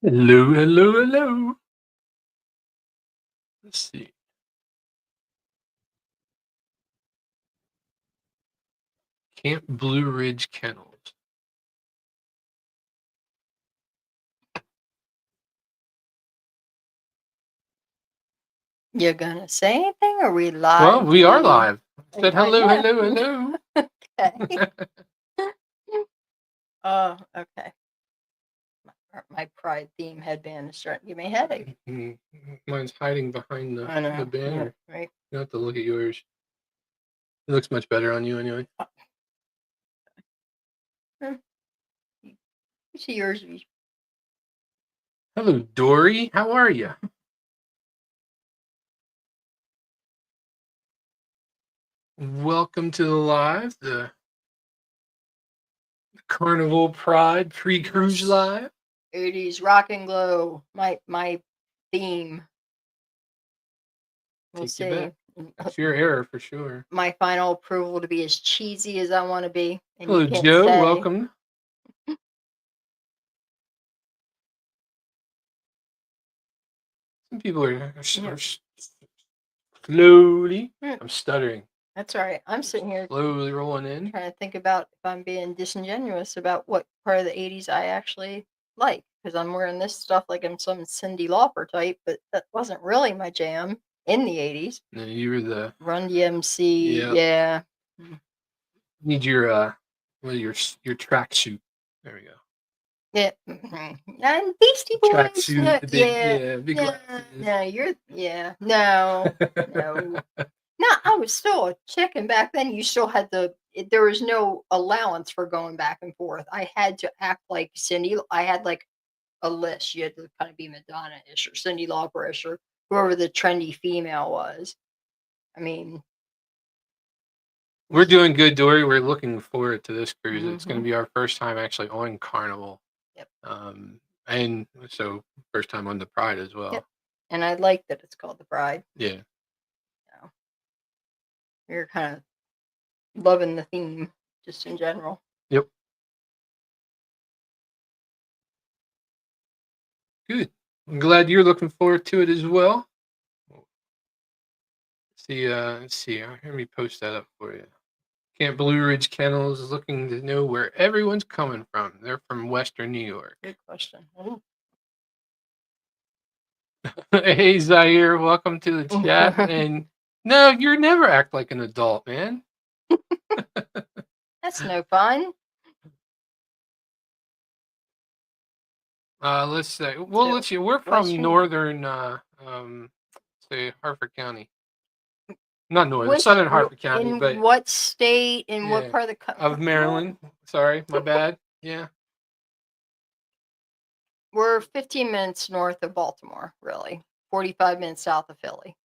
Hello, hello, hello. Let's see. Camp Blue Ridge Kennels. You're gonna say anything, or we live? Well, we are today? live. I said hello, know. hello, hello. Okay. Oh, okay. My pride theme headband is starting to give me a headache. Mine's hiding behind I know. the banner. Yeah, right. You have to look at yours. It looks much better on you anyway. You see yours. Hello, Dory. How are you? Welcome to the live, the Carnival Pride pre-cruise live. 80s rock and glow. My theme. We'll Take you see. back. That's your error for sure. My final approval to be as cheesy as I want to be. And Hello, you can't Joe. say. Welcome. Some people are slowly. I'm stuttering. That's all right. I'm sitting here Slowly rolling in. trying to think about if I'm being disingenuous about what part of the 80s I actually like. Because I'm wearing this stuff like I'm some Cyndi Lauper type, but that wasn't really my jam in the 80s. No, you were the Run DMC. Yep. Yeah. Need your tracksuit. There we go. Yeah. And Beastie Boys. Tracksuit. No, The big no, you're, no, no. No, I was still a chick, and back then you still had there was no allowance for going back and forth. I had to act like Cindy. I had like a list. You had to kind of be Madonna-ish or Cyndi Lauper-ish or whoever the trendy female was. I mean, we're doing good, Dory. We're looking forward to this cruise. It's going to be our first time actually on Carnival. Yep. And so first time on the Pride as well. Yep. And I like that it's called the Pride. Yeah. You're kind of loving the theme just in general. Yep. Good. I'm glad you're looking forward to it as well. Let's see. Let me post that up for you. Camp Blue Ridge Kennels is looking to know where everyone's coming from. They're from Western New York. Good question. Ooh. Hey, Zaire, welcome to the chat. And no, you're never act like an adult, man. That's no fun. Let's say, well, let's see. We're from northern, say Hartford County. Not northern, southern Hartford County, in but what state? In what part of the country? of Maryland? Sorry, my bad. Yeah. We're 15 minutes north of Baltimore, really. 45 minutes south of Philly.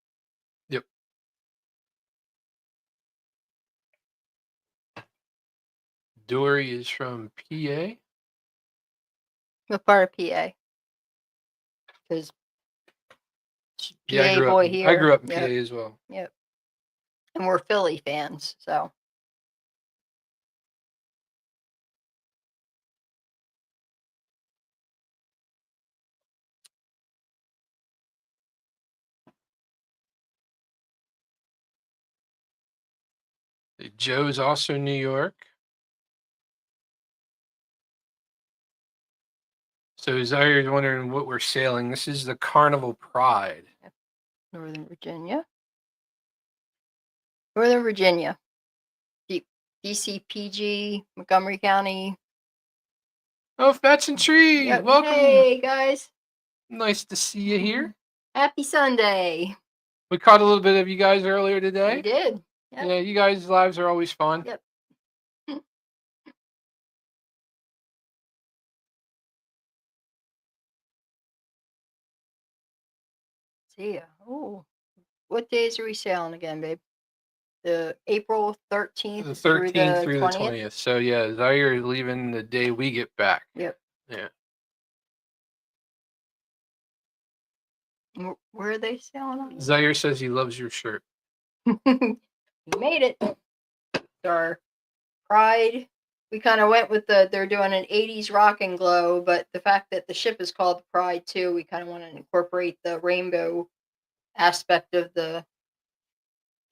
Yep. Dory is from PA. What part of PA? Because yeah, I grew up in PA as well. Yep. And we're Philly fans, so. Joe's also New York. So Zaire's wondering what we're sailing. This is the Carnival Pride. Northern Virginia. Northern Virginia. DCPG, Montgomery County. Oh, Fats and Tree. Yep. Welcome. Hey, guys. Nice to see you here. Happy Sunday. We caught a little bit of you guys earlier today. We did. Yep. Yeah, you guys' lives are always fun. Yep. See ya. Oh, what days are we sailing again, babe? The April 13th. The 13th through the 20th. So yeah, Zaire is leaving the day we get back. Yep. Yeah. Where are they sailing on? Zaire says he loves your shirt. You made it. It's our Pride we kind of went with they're doing an 80s rock and glow, but the fact that the ship is called the Pride too, we kind of want to incorporate the rainbow aspect of the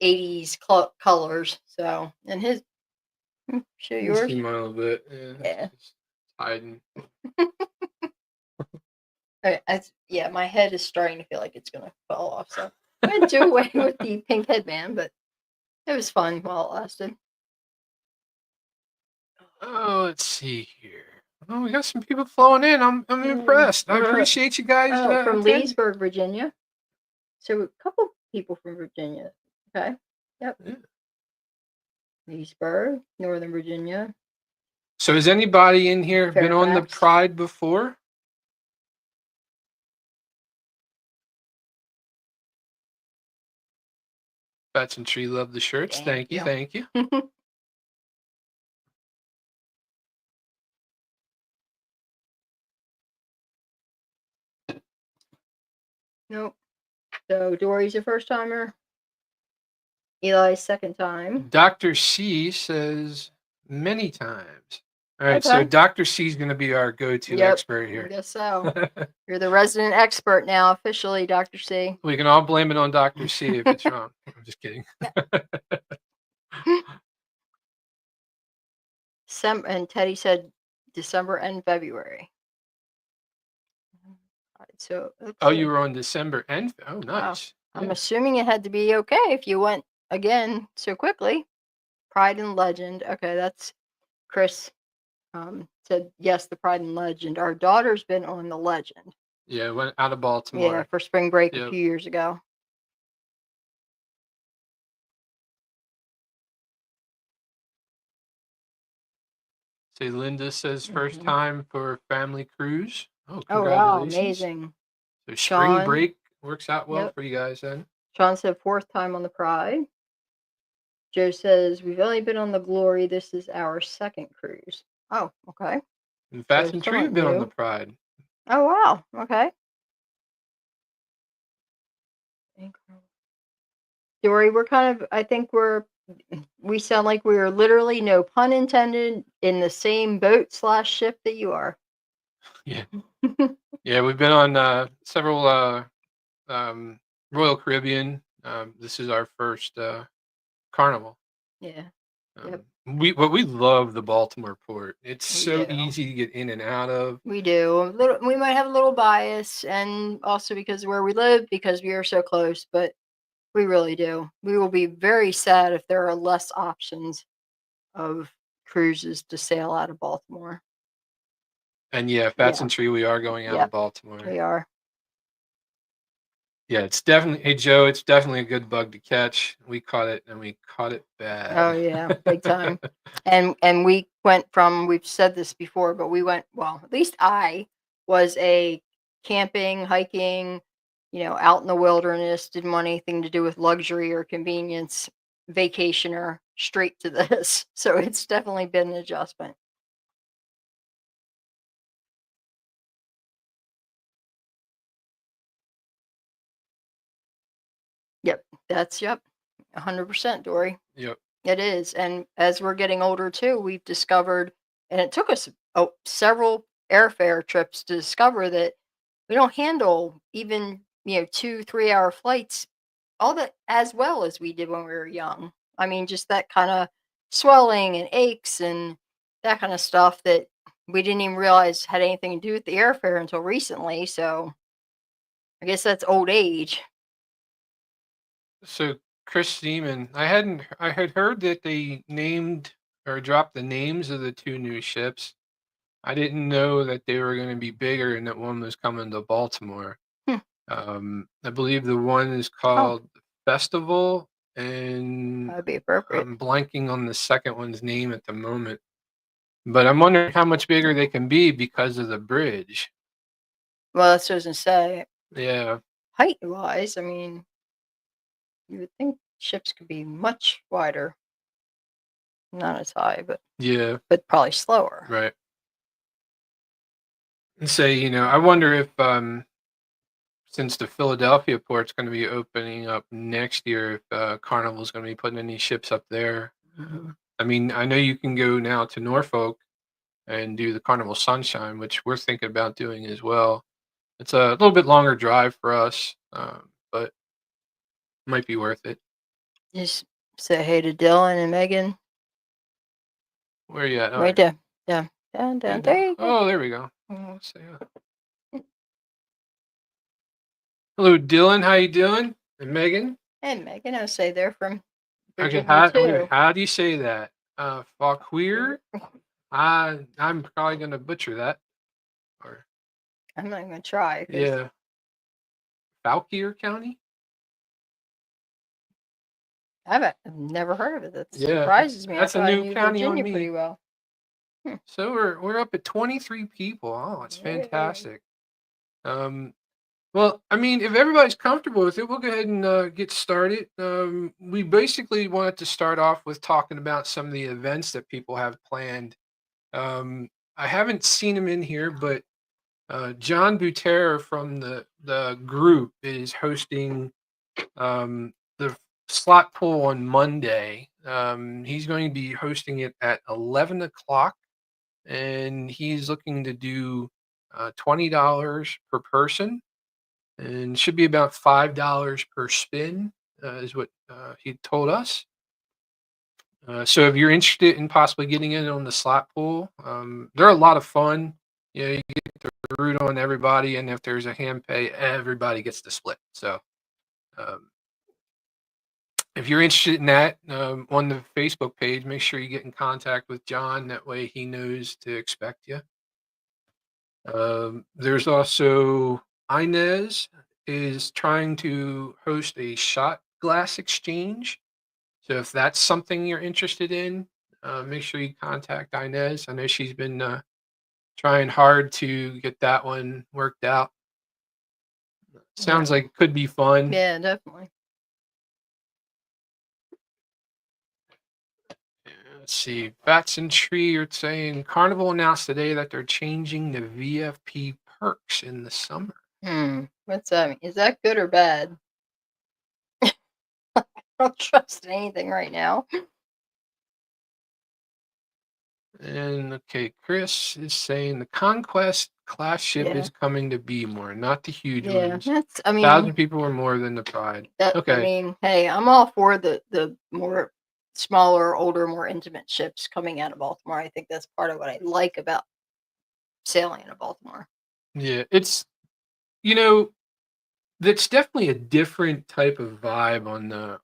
80s colors. So, and his show You can see yours. mine a little bit. Yeah, Yeah. it's hiding. Yeah, my head is starting to feel like it's gonna fall off. So I'm gonna do away with the pink headband, but it was fun while it lasted. Oh, let's see here. Oh, we got some people flowing in. I'm impressed. I appreciate you guys Oh, from attending. Leesburg, Virginia. So a couple people from Virginia. Okay. Yep. Yeah. Leesburg, Northern Virginia. So has anybody in here been on the Fairfax. Pride before? Bats and Tree love the shirts. Thank you. Thank you. Nope. So Dory's a first timer. Eli's second time. Dr. C says many times. All right, so Okay. Dr. C is going to be our go-to expert I here. guess so. You're the resident expert now, officially, Dr. C. We can all blame it on Dr. C if it's wrong. I'm just kidding. And Teddy said December and February. So Oh, you were on December and oh, nice. I'm Yeah. assuming it had to be okay if you went again so quickly. Pride and Legend. Okay, that's Chris said yes, the Pride and Legend. Our daughter's been on the Legend. Yeah, went out of Baltimore. Yeah, for spring break a few years ago. Say Linda says first time for family cruise. Oh, Oh wow, congratulations. amazing. So spring break works out well Yep. for you guys then. Sean said fourth time on the Pride. Joe says we've only been on the Glory. This is our second cruise. Oh, okay. And Fats and Tree have been on the Pride. Oh wow. Okay. Dory, we're kind of I think we sound like we are literally, no pun intended, in the same boat / ship that you are. Yeah. Yeah, we've been on several Royal Caribbean. This is our first Carnival. Yeah. Yep. We love the Baltimore port. It's so easy to get in and out of. We do. We might have a little bias, and also because of where we live, because we are so close, but we really do. We will be very sad if there are less options of cruises to sail out of Baltimore. And yeah, Fats and Tree, we are going out of Baltimore. We are. Yeah, it's definitely. Hey Joe, it's definitely a good bug to catch. We caught it, and we caught it bad. Oh yeah, big time. and we went from. We've said this before, but we went. Well, at least I was a camping, hiking, out in the wilderness. Didn't want anything to do with luxury or convenience. Vacationer, straight to this. So it's definitely been an adjustment. Yep, that's 100%, Dory. Yep. It is, and as we're getting older too, we've discovered, and it took us several airfare trips to discover that we don't handle even 2-3 hour flights all that as well as we did when we were young. I mean, just that kind of swelling and aches and that kind of stuff that we didn't even realize had anything to do with the airfare until recently. So I guess that's old age. So Chris Seaman, I had heard that they named or dropped the names of the two new ships. I didn't know that they were going to be bigger and that one was coming to Baltimore. I believe the one is called Festival, and That'd be appropriate. I'm blanking on the second one's name at the moment. But I'm wondering how much bigger they can be because of the bridge. Well, that's what I was gonna say. Yeah. Height-wise, I mean, you would think ships could be much wider. Not as high, but but probably slower. Right. And say, I wonder if since the Philadelphia port's going to be opening up next year, if Carnival's going to be putting any ships up there. I mean, I know you can go now to Norfolk and do the Carnival Sunshine, which we're thinking about doing as well. It's a little bit longer drive for us, but might be worth it. Just say hey to Dylan and Megan. Where you at? All Right right. there. Down, down, down. There you go. Oh, there we go. Oh, let's see. Hello, Dylan. How you doing? And Megan. Hey, Megan, I'll say they're from Okay, Virginia too. how do you say that? Fauquier? I'm probably gonna butcher that. Or I'm not gonna try because yeah, Fauquier County. I've never heard of it. That Yeah, surprises me. I that's a thought I new knew county on Virginia pretty me. well. Hmm. So we're up at 23 people. Oh, it's Yay. fantastic. Um, well, I mean, if everybody's comfortable with it, we'll go ahead and get started. We basically wanted to start off with talking about some of the events that people have planned. I haven't seen him in here, but John Butera from the group is hosting the slot pool on Monday. He's going to be hosting it at 11 o'clock, and he's looking to do $20 per person, and should be about $5 per spin, is what he told us. So if you're interested in possibly getting in on the slot pool, they're a lot of fun. You get to root on everybody, and if there's a hand pay, everybody gets to split. So um, if you're interested in that, on the Facebook page, make sure you get in contact with John. That way he knows to expect you. There's also Inez is trying to host a shot glass exchange. So if that's something you're interested in, make sure you contact Inez. I know she's been trying hard to get that one worked out. Sounds Yeah. like it could be fun. Yeah, definitely. Let's see. Bats and Tree are saying Carnival announced today that they're changing the VFP perks in the summer. What's that mean? Is that good or bad? I don't trust anything right now. And okay, Chris is saying the Conquest class ship Yeah. is coming to Bmore, not the huge Yeah. ones. That's I mean 1,000 people or more than the Pride. I Okay. mean, hey, I'm all for the more smaller, older, more intimate ships coming out of Baltimore. I think that's part of what I like about sailing out of Baltimore. Yeah, it's that's definitely a different type of vibe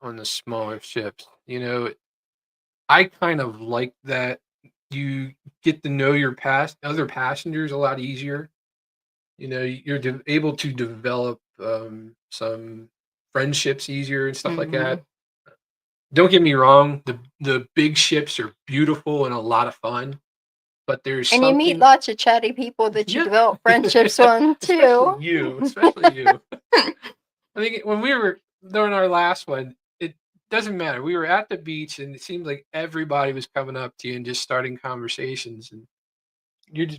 on the smaller ships. I kind of like that you get to know your other passengers a lot easier. You're able to develop some friendships easier and stuff like that. Don't get me wrong, the big ships are beautiful and a lot of fun, but there's And you meet something. lots of chatty people that you Yeah. develop friendships on too. Especially you. I think when we were during our last one, it doesn't matter. We were at the beach, and it seemed like everybody was coming up to you and just starting conversations, and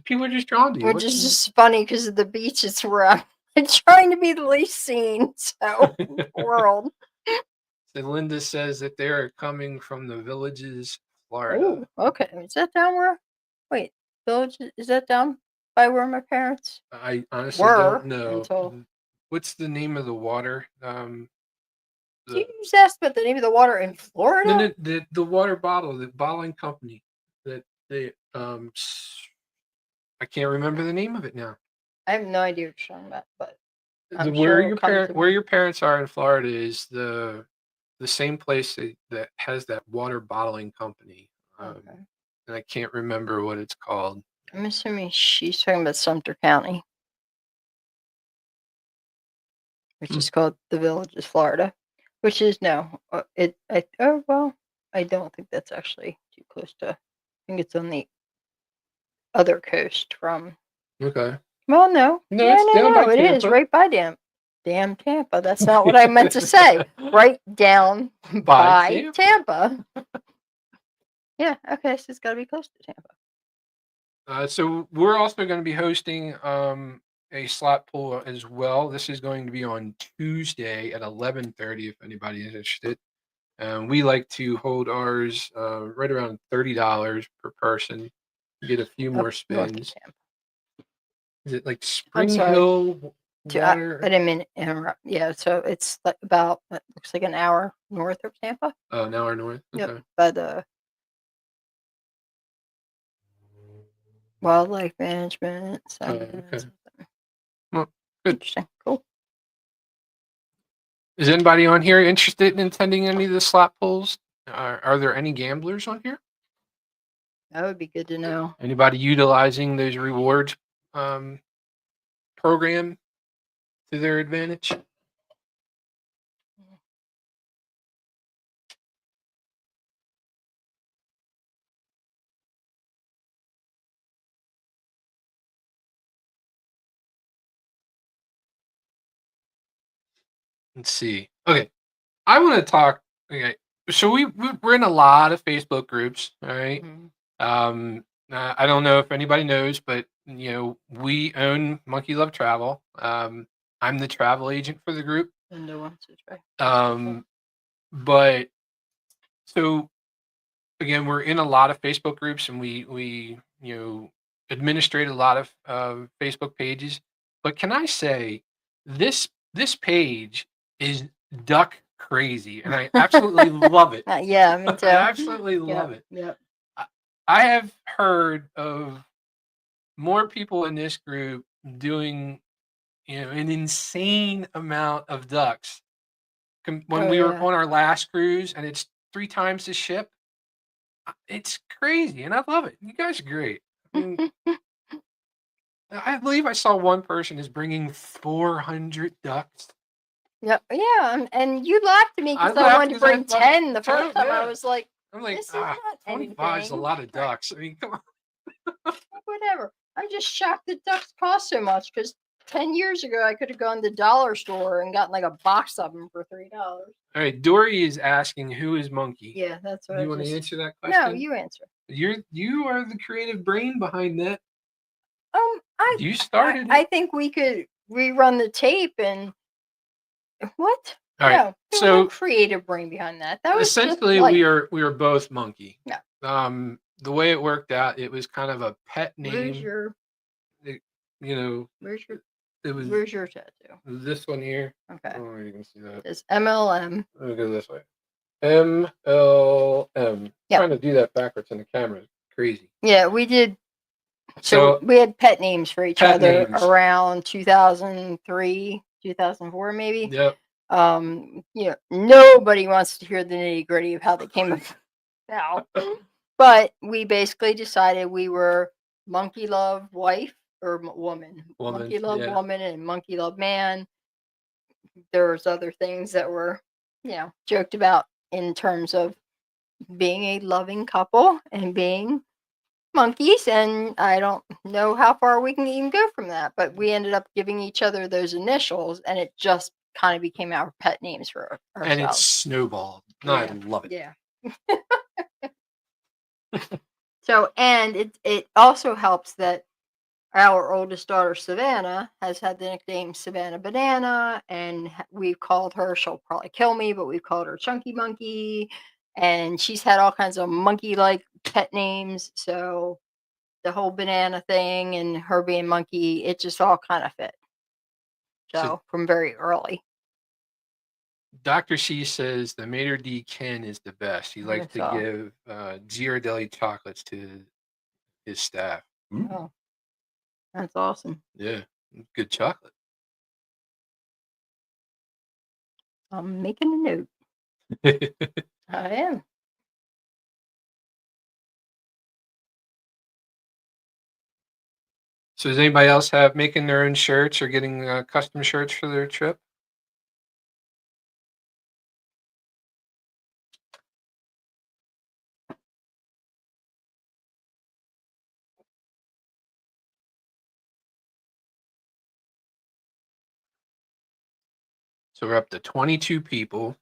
people are just drawn to you. Which is just funny because of the beaches where I'm trying to be the least seen. So world. And Linda says that they are coming from the Villages, Florida. Oh, okay. Is that down where? Wait, village? Is that down by where my parents I honestly were don't know. until? What's the name of the water? Do you The just ask about the name of the water in no, Florida? no, the water bottle, the bottling company that they I can't remember the name of it now. I have no idea what you're talking about, but The I'm sure it'll come to where me. your parents are in Florida is the same place that has that water bottling company. Okay. And I can't remember what it's called. I'm assuming she's talking about Sumter County, which is called the Villages, Florida, which is no, oh well, I don't think that's actually too close to. I think it's on the other coast from. Okay. Well, no, No, it's down by no, it is Tampa. right by damn Tampa. That's not what I meant to say. Right down by Tampa. Yeah, okay, so it's got to be close to Tampa. So we're also going to be hosting a slot pool as well. This is going to be on Tuesday at 11:30. If anybody is interested, We like to hold ours right around $30 per person. Get a few more Up north of spins. Tampa. Is it like I'm Spring sorry. Hill I water? didn't mean to interrupt. Yeah, so it's like about it looks like an hour north of Tampa. Oh, an hour north. Yep, Okay. by the Wildlife Management Center. Okay. Well, good. Interesting. Cool. Is anybody on here interested in attending any of the slot pulls? Are there any gamblers on here? That would be good to know. Anybody utilizing those rewards program to their advantage? Let's see. Okay, I want to talk. Okay, so we're in a lot of Facebook groups. All right. Mhm. I don't know if anybody knows, but we own Monkey Love Travel. I'm the travel agent for the group. And no one's right. But so again, we're in a lot of Facebook groups, and we administrate a lot of Facebook pages. But can I say this page is duck crazy, and I absolutely love it. Yeah, me too. I absolutely love it. Yep. I have heard of more people in this group doing an insane amount of ducks. When we were on our last cruise, and it's 3 times the ship. It's crazy, and I love it. You guys are great. I believe I saw one person is bringing 400 ducks. Yep. Yeah, and you laughed at me because I laughed wanted to 'cause I bring thought 10 the True, first time. I yeah. was like, I'm like, this is not 25 is a anything. lot of ducks. I mean, come on. Whatever. I'm just shocked that ducks cost so much because 10 years ago I could have gone to the dollar store and gotten like a box of them for $3. All right, Dory is asking, who is Monkey? Yeah, that's what You want to answer that No, question? you answer. You are the creative brain behind that. You I started I it. think we could rerun the tape and what? All right, No, there was no so creative brain behind that. That was just essentially like, we are both Monkey. Yeah. The way it worked out, it was kind of a pet where's name. your It, you know, where's your it was where's your tattoo? this one here. Okay. Oh, you can see that. It's MLM. Let me go this way. MLM. Yep. Trying to do that backwards in the camera is crazy. Yeah, we did. So we had pet names for each pet other names. around 2003, 2004, maybe. Yep. Nobody wants to hear the nitty gritty of how they came about. But we basically decided we were Monkey Love Wife or Woman. Monkey Love Woman and Monkey Love Man. There's other things that were, joked about in terms of being a loving couple and being monkeys, and I don't know how far we can even go from that, but we ended up giving each other those initials, and it just kind of became our pet names for ourselves. And it's snowballed. No, I love it. Yeah. So, and it also helps that our oldest daughter, Savannah, has had the nickname Savannah Banana, and we've called her, she'll probably kill me, but we've called her Chunky Monkey, and she's had all kinds of monkey-like pet names, so the whole banana thing and her being Monkey, it just all kind of fit. So, from very early. Dr. C says the Mater D Ken is the best. He likes to give Ghirardelli chocolates to his staff. Oh, that's awesome. Yeah, good chocolate. I'm making a note. I am. So does anybody else making their own shirts or getting custom shirts for their trip? So we're up to 22 people.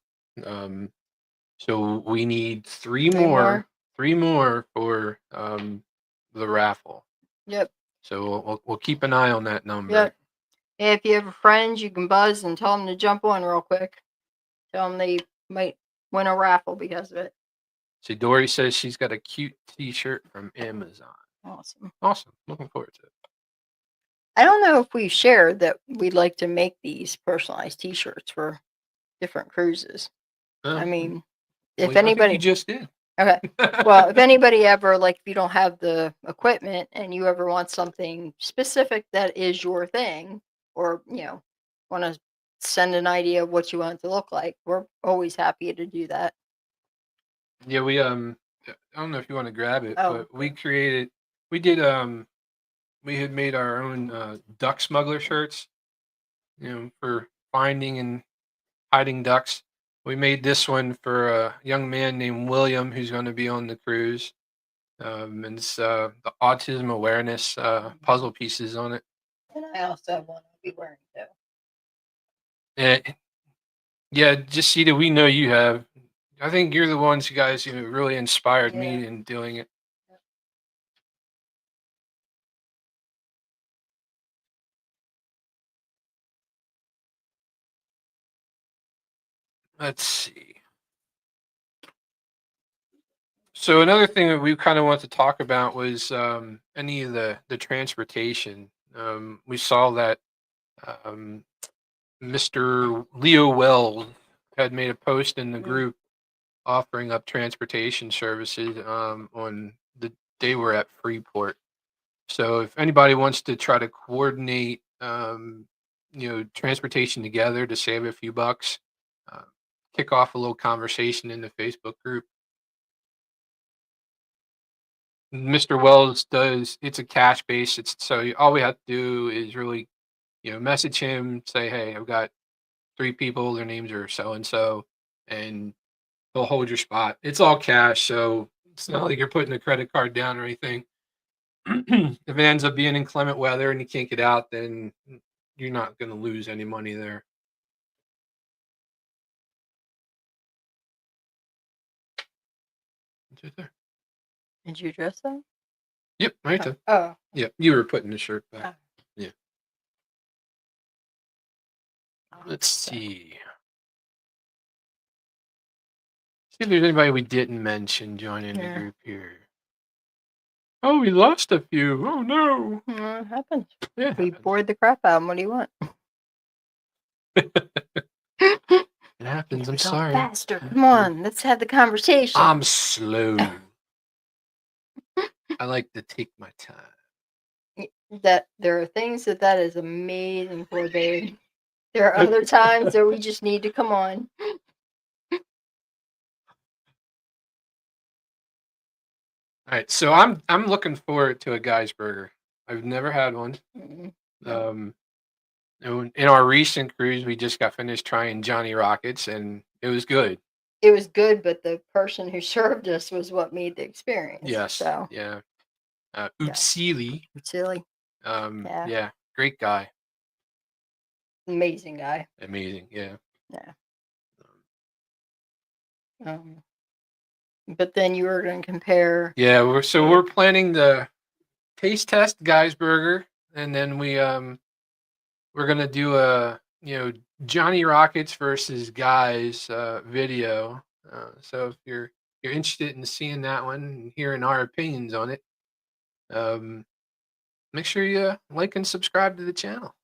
So we need three more for the raffle. Yep. So we'll keep an eye on that number. Yep. If you have friends, you can buzz and tell them to jump on real quick. Tell them they might win a raffle because of it. See, Dory says she's got a cute T-shirt from Amazon. Awesome. Awesome. Looking forward to it. I don't know if we shared that we'd like to make these personalized T-shirts for different cruises. I mean, if I think you anybody, just did. okay. Well, if anybody ever, like, if you don't have the equipment and you ever want something specific that is your thing, or want to send an idea of what you want it to look like, we're always happy to do that. Yeah, we I don't know if you want to grab it, Oh, but we did we had made our own duck smuggler shirts, for finding and hiding ducks. We made this one for a young man named William who's going to be on the cruise. And it's the autism awareness puzzle pieces on it. and I also have one I'll be wearing too. And yeah, just see that we know you have. I think you're the ones you guys who really inspired me in doing it. Let's see. So another thing that we kind of want to talk about was any of the transportation. We saw that um, Mr. Leo Wells had made a post in the group offering up transportation services on the day we're at Freeport. So if anybody wants to try to coordinate, transportation together to save a few bucks, uh, kick off a little conversation in the Facebook group. Mr. Wells does. It's a cash base. It's so all we have to do is really, message him, say, hey, I've got 3 people. Their names are so and so, and they'll hold your spot. It's all cash, so it's not like you're putting a credit card down or anything. If it ends up being inclement weather and you can't get out, then you're not going to lose any money there. It's right there. Did you dress that? Yep, right there. Oh. Yep, you were putting the shirt back. Yeah. Let's see. See if there's anybody we didn't mention joining the group here. Oh, we lost a few. Oh no. It happens. Yeah. We bored the crap out of them. What do you want? It happens. I'm sorry. Faster. Come on. Let's have the conversation. I'm slow. I like to take my time. That there are things that is amazing for, babe. There are other times that we just need to come on. All right, so I'm looking forward to a guy's burger. I've never had one. In our recent cruise, we just got finished trying Johnny Rockets, and it was good. It was good, but the person who served us was what made the experience. Yes. So Yeah. Utsili. Utsili. Yeah. Great guy. Amazing guy. Amazing. Yeah. Yeah. But then you were going to compare. Yeah. We're planning the taste test guy's burger, and then we're gonna do a Johnny Rockets versus guys video. So if you're interested in seeing that one and hearing our opinions on it, make sure you like and subscribe to the channel.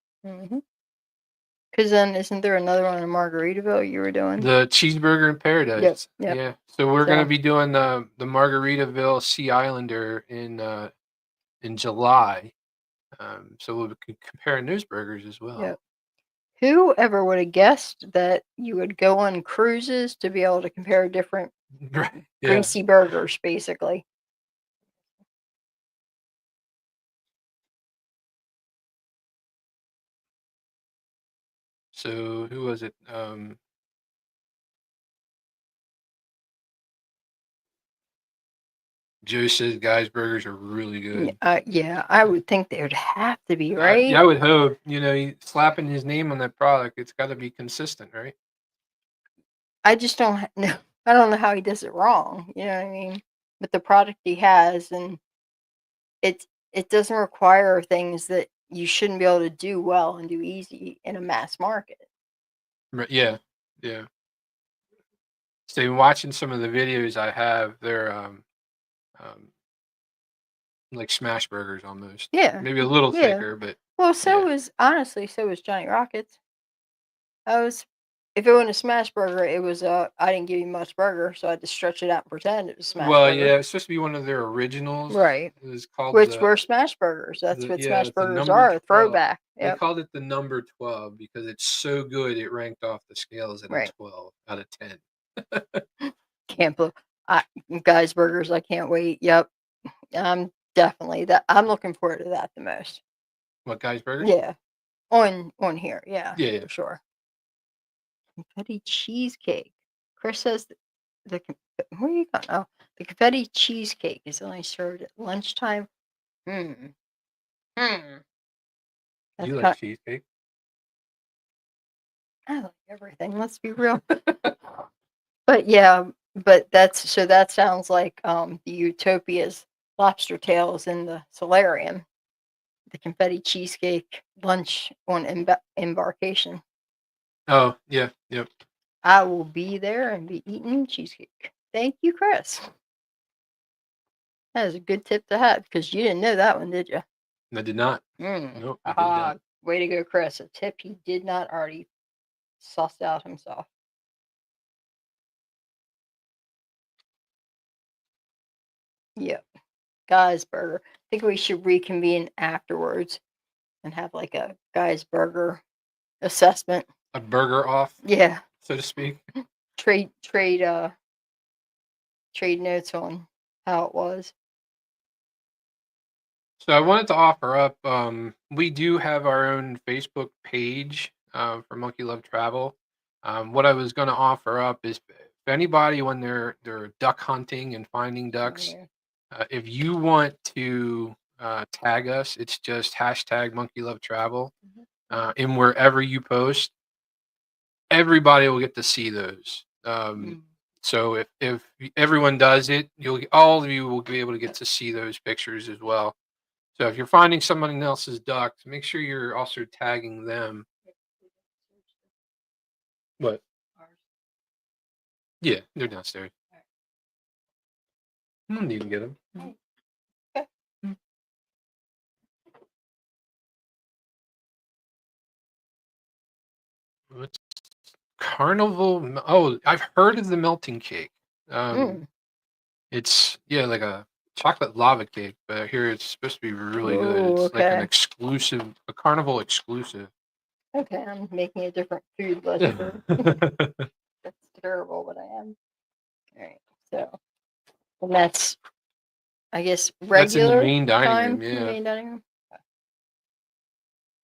Because then isn't there another one in Margaritaville you were doing? The cheeseburger in paradise. Yep. Yeah. So we're gonna be doing the Margaritaville Sea Islander in July. So we'll be comparing those burgers as well. Yep. Whoever would have guessed that you would go on cruises to be able to compare different greasy burgers, basically. So who was it? Joe says guys' burgers are really good. Yeah, I would think they would have to be, right? Yeah, I would hope. Slapping his name on that product, it's got to be consistent, right? I just don't know. I don't know how he does it wrong. You know what I mean? With the product he has, and it doesn't require things that you shouldn't be able to do well and do easy in a mass market. Right. Yeah. Yeah. So watching some of the videos I have, they're um, like smash burgers almost. Yeah. Maybe a little Yeah. thicker, but Well, yeah. so was Johnny Rockets. I was if it wasn't a smash burger, it was I didn't give you much burger, so I had to stretch it out and pretend it was smash Well, burger. yeah, it's supposed to be one of their originals. Right. It was called Which were smash burgers. That's what yeah, smash it's the burgers number are, a 12. throwback. They Yep. called it the number 12 because it's so good it ranked off the scales at a Right. 12 out of 10. Can't believe I guys burgers, I can't wait. Yep. Definitely that I'm looking forward to that the most. What, Guys Burgers? Yeah. On here. Yeah, Yeah, yeah. for sure. Confetti cheesecake. Chris says where are you going? Oh, the confetti cheesecake is only served at lunchtime. Hmm. Hmm. That's You like kind cheesecake? I like everything. Let's be real. But yeah, but that sounds like the Utopia's lobster tails in the solarium. The confetti cheesecake lunch on embarkation. Oh, yeah, yep. I will be there and be eating cheesecake. Thank you, Chris. That is a good tip to have because you didn't know that one, did you? I did not. Mm. Nope, I did Aha. not. Way to go, Chris. A tip he did not already suss out himself. Yep. Guy's Burger. I think we should reconvene afterwards and have like a Guy's Burger assessment. A burger off, Yeah. so to speak. Trade trade notes on how it was. So I wanted to offer up, we do have our own Facebook page for Monkey Love Travel. What I was going to offer up is if anybody when they're duck hunting and finding ducks, Yeah. if you want to tag us, it's just hashtag Monkey Love Travel. And wherever you post, everybody will get to see those. Mm. So if everyone does it, all of you will be able to get to see those pictures as well. So if you're finding someone else's ducks, make sure you're also tagging them. What? Yeah, they're downstairs. I don't need to get them. Okay. What's Carnival? Oh, I've heard of the melting cake. Um, Mm. it's like a chocolate lava cake, but I hear it's supposed to be really good. Oh, It's like okay. a Carnival exclusive. Okay, I'm making a different food list for that's terrible, but I am. All right. So, and that's I guess That's in the regular main dining time room, in the yeah. main dining room.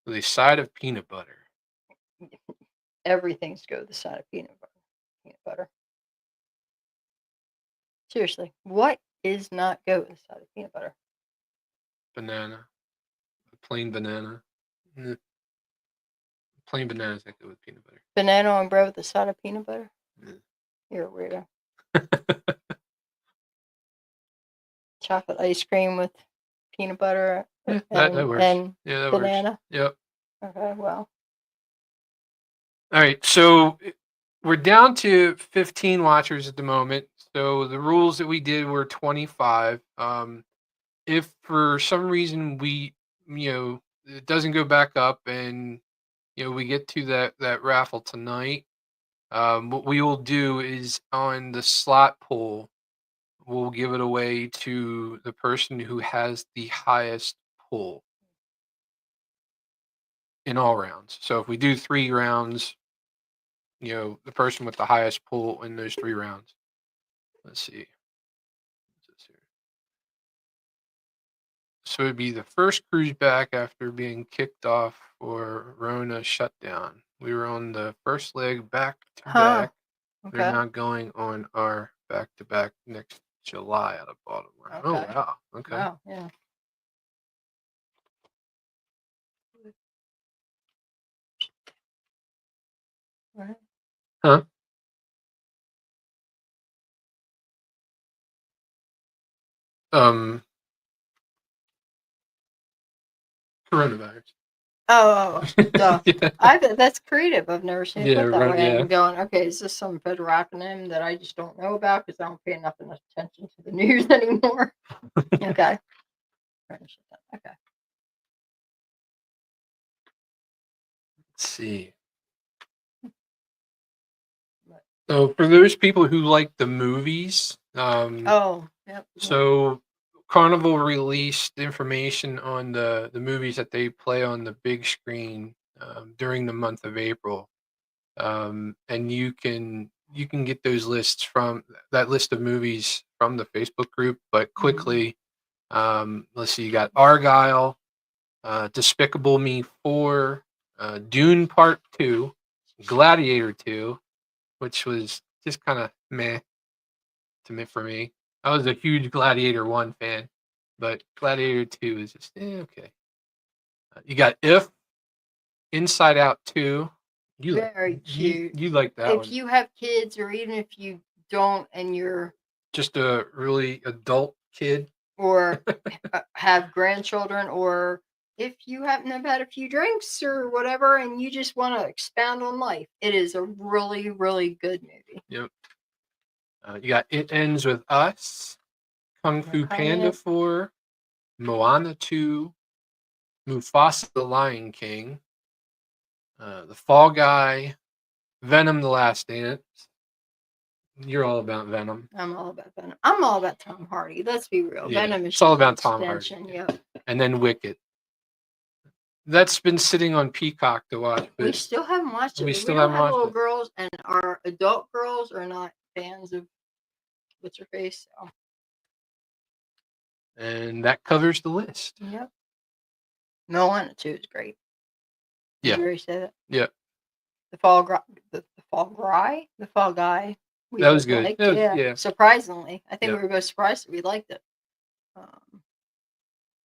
With a side of peanut butter. Everything's go the side of peanut butter. Peanut butter. Seriously, what is not go with the side of peanut butter? Banana. A plain banana. Mm, Plain bananas that go with peanut butter. Banana on bread with a side of peanut butter? Mm. You're a weirdo. Chocolate ice cream with peanut butter Yeah, that works. and Yeah, that works. banana. Yep. Okay, well. All right, so we're down to 15 watchers at the moment. So the rules that we did were 25. If for some reason it doesn't go back up and we get to that raffle tonight, what we will do is on the slot pool, we'll give it away to the person who has the highest pull in all rounds. So if we do 3 rounds, the person with the highest pull in those 3 rounds. Let's see. What's this here? So it'd be the first cruise back after being kicked off for Rona shutdown. We were on the first leg back to Huh. back. They're Okay. now going on our back to back next July out of Baltimore. Oh Okay. wow. Okay. Wow, yeah. Right. Huh? Um Coronavirus. Oh, duh. Yeah. That's creative. I've never seen it Yeah, put that right, way. yeah. I'm going, okay, is this some federal acronym that I just don't know about because I don't pay enough attention to the news anymore? Okay. Okay. Let's see. But- So for those people who like the movies, Oh, yep. so Carnival released information on the movies that they play on the big screen during the month of April, and you can get those lists from that list of movies from the Facebook group. But quickly, let's see, you got Argyle, Despicable Me 4, Dune Part 2, Gladiator 2, which was just kind of meh to me for me. I was a huge Gladiator 1 fan, but Gladiator 2 is just okay. You got If, Inside Out 2. Very cute. You like that If one? you have kids, or even if you don't, and you're Just a really adult kid. or have grandchildren, or if you happen to have had a few drinks or whatever, and you just want to expound on life, it is a really, really good movie. Yep. You got It Ends With Us, Kung Fu Panda 4, Moana 2, Mufasa the Lion King, The Fall Guy, Venom the Last Dance. You're all about Venom. I'm all about Venom. I'm all about Tom Hardy. Let's be real. Yeah, Venom is it's all just an about Tom Hardy. extension. Yep. And then Wicked. That's been sitting on Peacock to watch, We but still haven't watched it. we but still we don't haven't have watched little it. girls, and our adult girls are not fans of what's her face. So. And that covers the list. Yep. Moana 2 is great. Did Yeah. you already say that? Yeah. The Fall Guy. We That was both good. liked, That was, yeah. yeah. Surprisingly, I think Yep. we were both surprised that we liked it.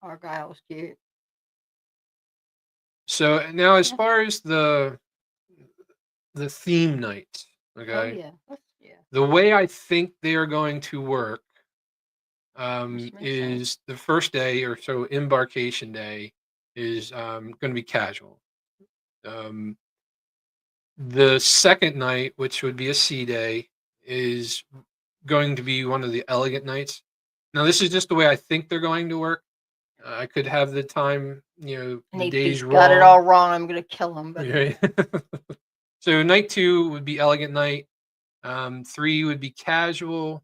Argyle was cute. So now, as Yeah. far as the theme nights, Oh okay, yeah, yeah. the way I think they are going to work Which makes is sense. the first day, or so embarkation day, is going to be casual. Um, the second night, which would be a sea day, is going to be one of the elegant nights. Now, this is just the way I think they're going to work. I could have the time, And the if days he's wrong. got it all wrong, I'm gonna kill him. But Okay. So night 2 would be elegant night. 3 would be casual.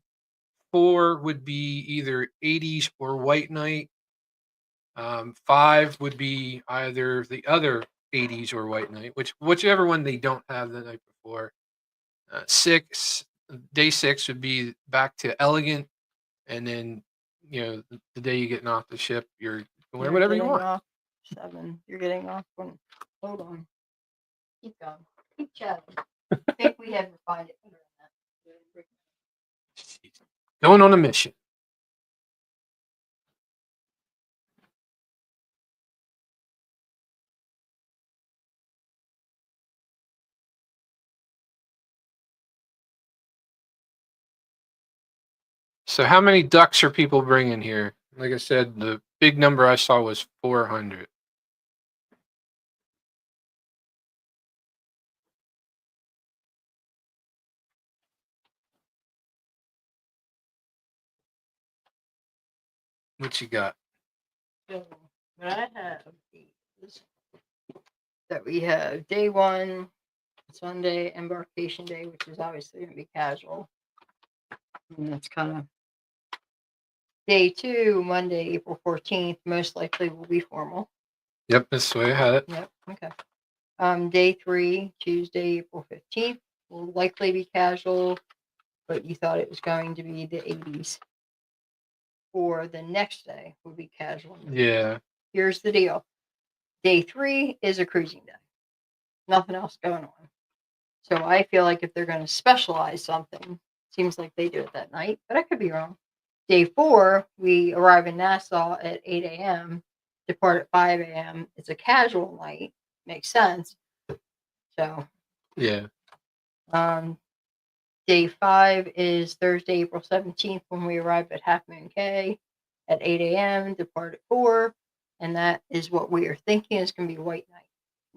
4 would be either 80s or white night. 5 would be either the other 80s or white night, whichever one they don't have the night before. 6 Day 6 would be back to elegant, and then the day you're getting off the ship, you're wear whatever you want. off 7. You're getting off when. Hold on. Keep going. Keep chatting. I think we have refined it better than that. Going on a mission. So how many ducks are people bringing here? Like I said, the big number I saw was 400. What you got? So what I have is that we have day 1, Sunday, embarkation day, which is obviously going to be casual. And that's kind of day 2, Monday, April 14th, most likely will be formal. Yep, that's the way I had it. Yep. Okay. Day 3, Tuesday, April 15th, will likely be casual, but you thought it was going to be the 80s. Or the next day will be casual. Yeah. Here's the deal. Day 3 is a cruising day. Nothing else going on. So I feel like if they're going to specialize something, seems like they do it that night, but I could be wrong. Day 4, we arrive in Nassau at 8 a.m., depart at 5 a.m. It's a casual night. Makes sense. So, Yeah. Day 5 is Thursday, April 17th, when we arrive at Half Moon Cay at 8 a.m., depart at 4, and that is what we are thinking is going to be white night.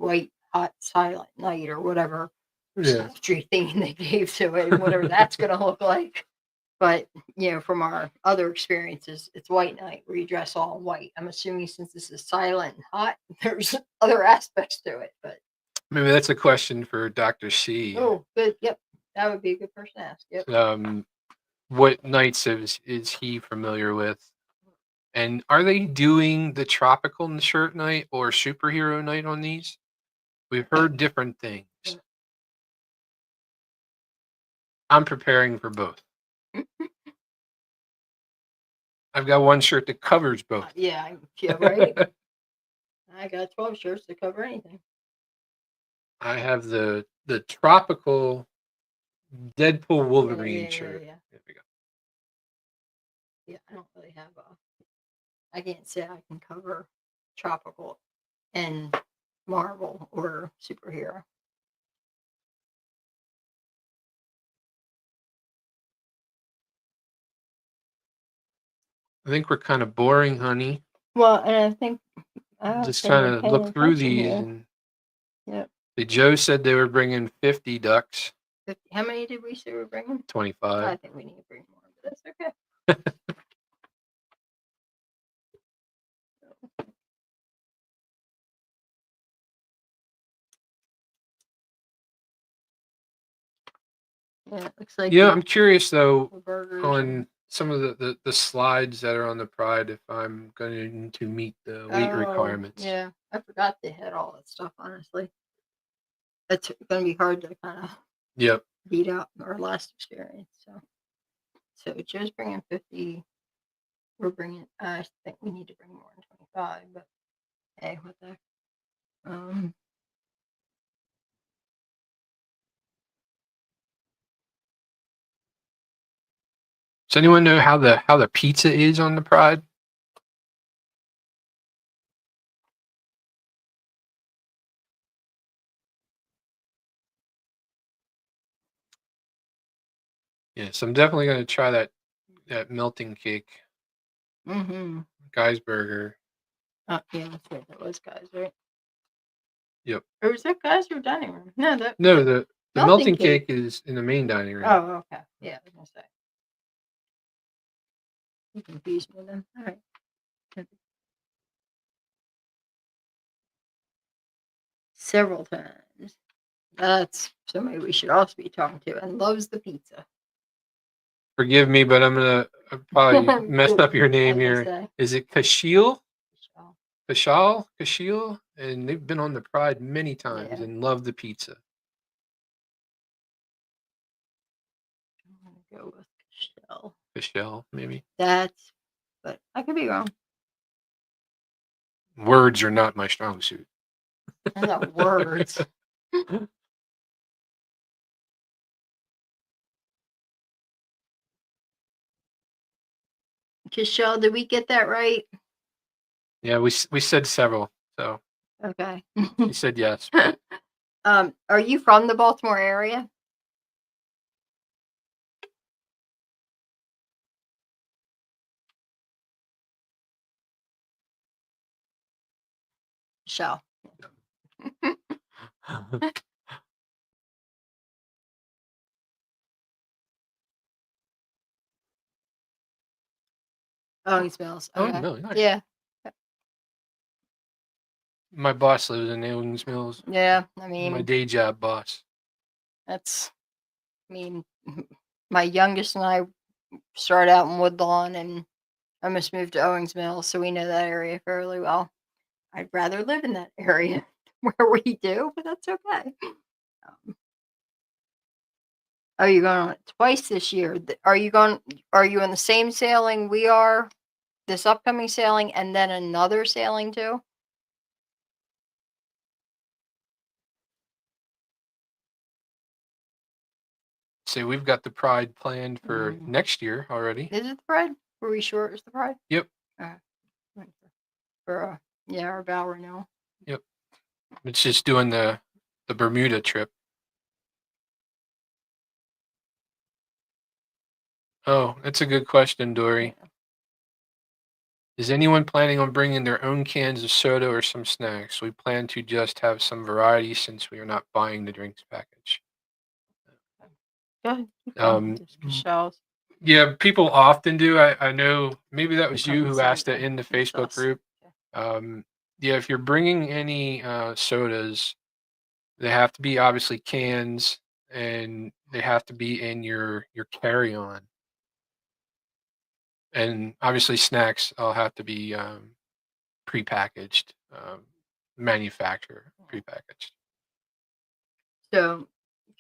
white hot silent night or whatever Yeah. sultry theme they gave to it, and whatever that's going to look like. But from our other experiences, it's white night where you dress all in white. I'm assuming since this is silent and hot, there's other aspects to it. But Maybe that's a question for Dr. C. oh, good. Yep, that would be a good person to ask. Yep. What nights is he familiar with? And are they doing the tropical shirt night or superhero night on these? We've heard different things. I'm preparing for both. I've got one shirt that covers both. Yeah, right. I got 12 shirts to cover anything. I have the tropical Deadpool Wolverine shirt. Yeah. There we go. Yeah, I don't really have I can't say I can cover tropical and Marvel or superhero. I think we're kind of boring, honey. Well, and I think Just trying to look through these. And yep. Joe said they were bringing 50 ducks. 50. How many did we say we're bringing? 25. I think we need to bring more, but that's okay. Yeah, it looks like I'm curious though on some of the slides that are on the Pride if I'm going to meet the weight requirements. Yeah, I forgot they had all that stuff, honestly. It's going to be hard to kind of beat out our last experience. So Joe's bringing 50. We're bringing, I think we need to bring more than 25, but hey, what the heck. Does anyone know how the pizza is on the Pride? Yes, I'm definitely going to try that melting cake. Mm-hmm. Guy's Burger. Yeah, that's right. That was Guys, right? Yep. Or was that Guys or dining room? No, the melting cake is in the main dining room. Oh, okay. Yeah, I was going to say. You confused me then. All right. Several times. That's somebody we should also be talking to and loves the pizza. Forgive me, but I'm gonna probably mess up your name here. Is it Kashil? Kashil, and they've been on the Pride many times and love the pizza. I'm gonna go with Kashil, maybe. But I could be wrong. Words are not my strong suit. And the words. Kishel, did we get that right? Yeah, we said several. So okay. You said yes. Are you from the Baltimore area? Kishel. Owings Mills. Okay. Oh, really? Nice. Yeah. My boss lives in Owings Mills. Yeah, I mean, my day job boss. My youngest and I started out in Woodlawn and almost moved to Owings Mills, so we know that area fairly well. I'd rather live in that area where we do, but that's okay. Oh, you're going on it twice this year. Are you in the same sailing we are, this upcoming sailing, and then another sailing too? So we've got the Pride planned for next year already. Is it the Pride? Were we sure it was the Pride? Yep. For our vow renewal. Yep. It's just doing the Bermuda trip. Oh, that's a good question, Dory. Is anyone planning on bringing their own cans of soda or some snacks? We plan to just have some variety since we are not buying the drinks package. Go ahead, keep going. Um, Just Michelle's yeah, people often do. I know maybe that was you coming who asked it Saturday. in the It's Facebook us. group. Um, yeah, if you're bringing any sodas, they have to be obviously cans, and they have to be in your carry-on. And obviously snacks all have to be prepackaged, manufacturer prepackaged. So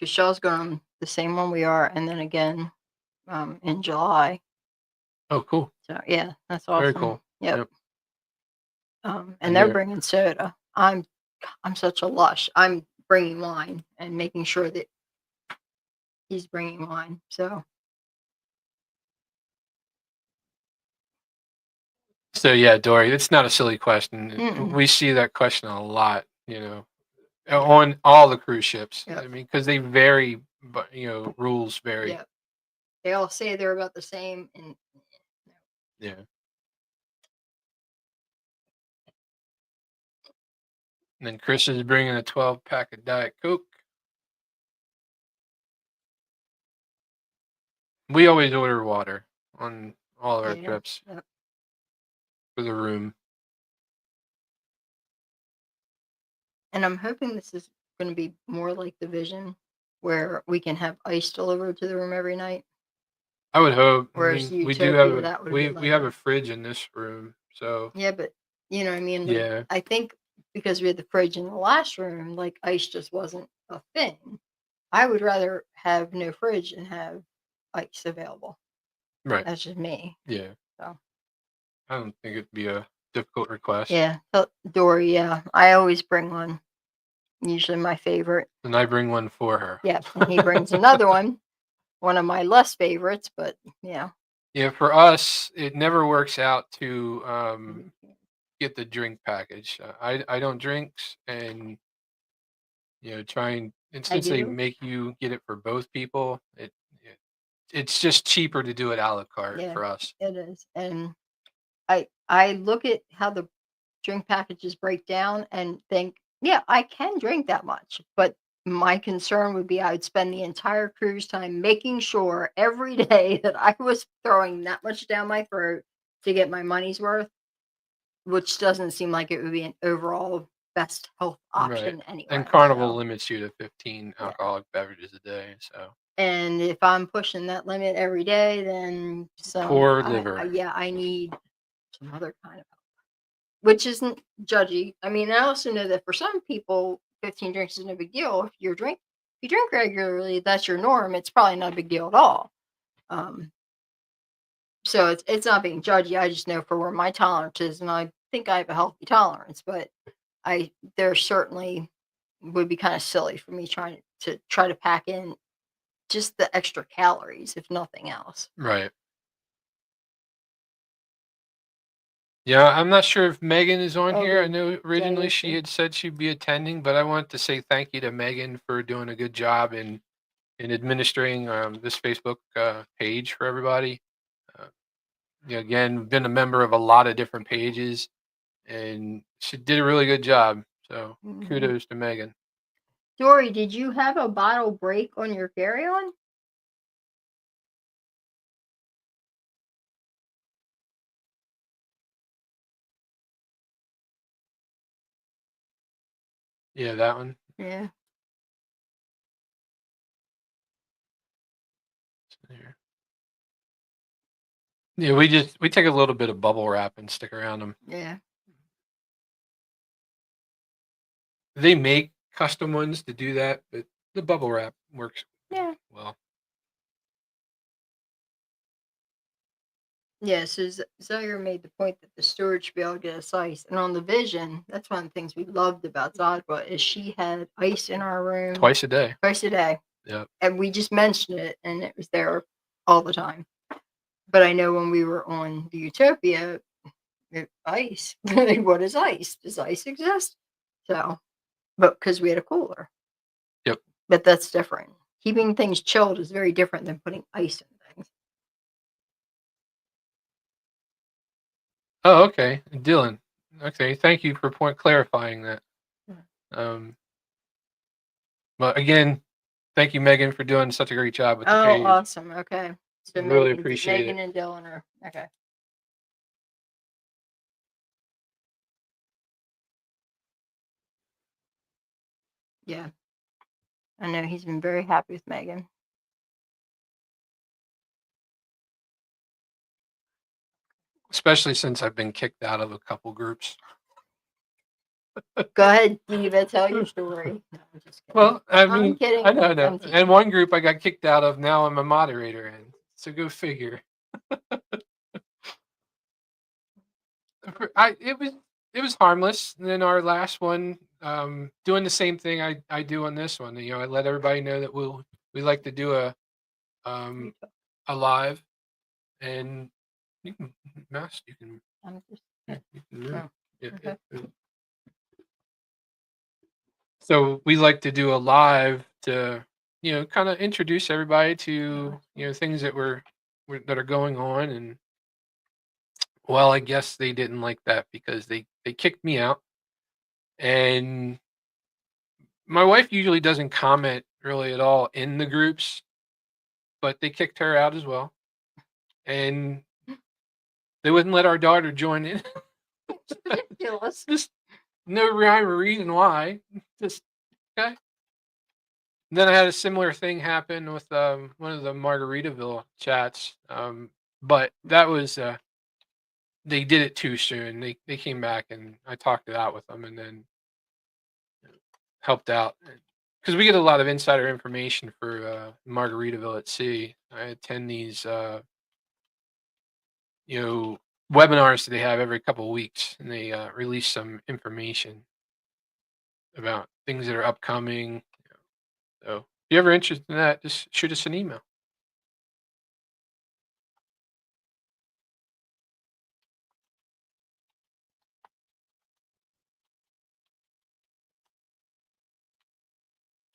Michelle's going on the same one we are, and then again in July. Oh, cool. So yeah, that's Very awesome. cool. Yep. Yep. And And they're they're bringing soda. I'm such a lush. I'm bringing wine and making sure that he's bringing wine. So so yeah, Dory, it's not a silly question. mm-mm. We see that question a lot, Yeah. on all the cruise ships. I Yep. mean, because they vary, but rules vary. Yep. They all say they're about the same, and Yeah. And then Chris is bringing a 12-pack of Diet Coke. We always order water on all of our yeah. trips Yep. for the room. And I'm hoping this is going to be more like the Vision, where we can have ice delivered to the room every night. I would hope. I Whereas mean, we do have Utopia, a that would have we been we like have a fridge in this room, so yeah, but you know what I mean? Like yeah, I think because we had the fridge in the last room, like ice just wasn't a thing. I would rather have no fridge and have ice available. right, That's just me. yeah. So I don't think it'd be a difficult request. yeah, Dory, yeah. I always bring one. Usually my favorite. And I bring one for her. Yeah. And he brings another one of my less favorites, but yeah. Yeah, for us, it never works out to Mhm. get the drink package. I don't drinks, and trying and I since they do. make you get it for both people, it's just cheaper to do it a la carte Yeah, for us. it is. And I look at how the drink packages break down and think, yeah, I can drink that much. But my concern would be I would spend the entire cruise time making sure every day that I was throwing that much down my throat to get my money's worth, which doesn't seem like it would be an overall best health Right. option And anyway. Carnival So, limits you to 15 yeah. alcoholic beverages a day, so And if I'm pushing that limit every day, then poor liver. yeah, I need some other kind of which isn't judgy. I mean, I also know that for some people, 15 drinks is no big deal. If you drink regularly, that's your norm. It's probably not a big deal at all. Um, so it's not being judgy. I just know for where my tolerance is, and I think I have a healthy tolerance, but there certainly would be kind of silly for me try to pack in just the extra calories, if nothing else. Right. Yeah, I'm not sure if Megan is on Oh, here. I good. know Yeah, originally you'll she see. had said she'd be attending, but I want to say thank you to Megan for doing a good job in administering this Facebook page for everybody. Uh, again, been a member of a lot of different pages, and she did a really good job. So Hmm. kudos to Megan. Dory, did you have a bottle break on your carry-on? Yeah, that one. Yeah. There. Yeah, we take a little bit of bubble wrap and stick around them. Yeah. They make custom ones to do that, but the bubble wrap works Yeah. well. Yeah, so Zaire made the point that the steward should be able to get us ice. And on the Vision, that's one of the things we loved about Zadwa is she had ice in our room Twice a day. twice a day. Yeah. And we just mentioned it and it was there all the time. But I know when we were on the Utopia, ice. What is ice? Does ice exist? So, but because we had a cooler. Yep. But that's different. Keeping things chilled is very different than putting ice in things. Oh, okay, Dylan. Okay, thank you for clarifying that. Mm. Um, but again, thank you, Megan, for doing such a great job with the Oh, page. awesome. Okay. So Really appreciate Megan it. and Dylan are okay. Yeah. I know he's been very happy with Megan. Especially since I've been kicked out of a couple groups. Go ahead, Diva, tell your story. No, I'm just kidding. Well, I I'm mean, kidding. I know, I know. I'm teasing. And one group I got kicked out of, now I'm a moderator in. So go figure. It was harmless. And then our last one, doing the same thing I do on this one. I let everybody know that we like to do um a live, and you can mouse, you can, I'm just yeah, you can move. oh, Yeah, okay. yeah. So we like to do a live to kind of introduce everybody to things that are going on. And well, I guess they didn't like that because they kicked me out. And my wife usually doesn't comment really at all in the groups, but they kicked her out as well. And they wouldn't let our daughter join in. It's ridiculous. Just no rhyme or reason why. Just okay. Then I had a similar thing happen with one of the Margaritaville chats, but that was they did it too soon. They came back and I talked it out with them, and then helped out because we get a lot of insider information for Margaritaville at Sea. I attend these you know webinars that they have every couple of weeks, and they release some information about things that are upcoming. So if you're ever interested in that, just shoot us an email.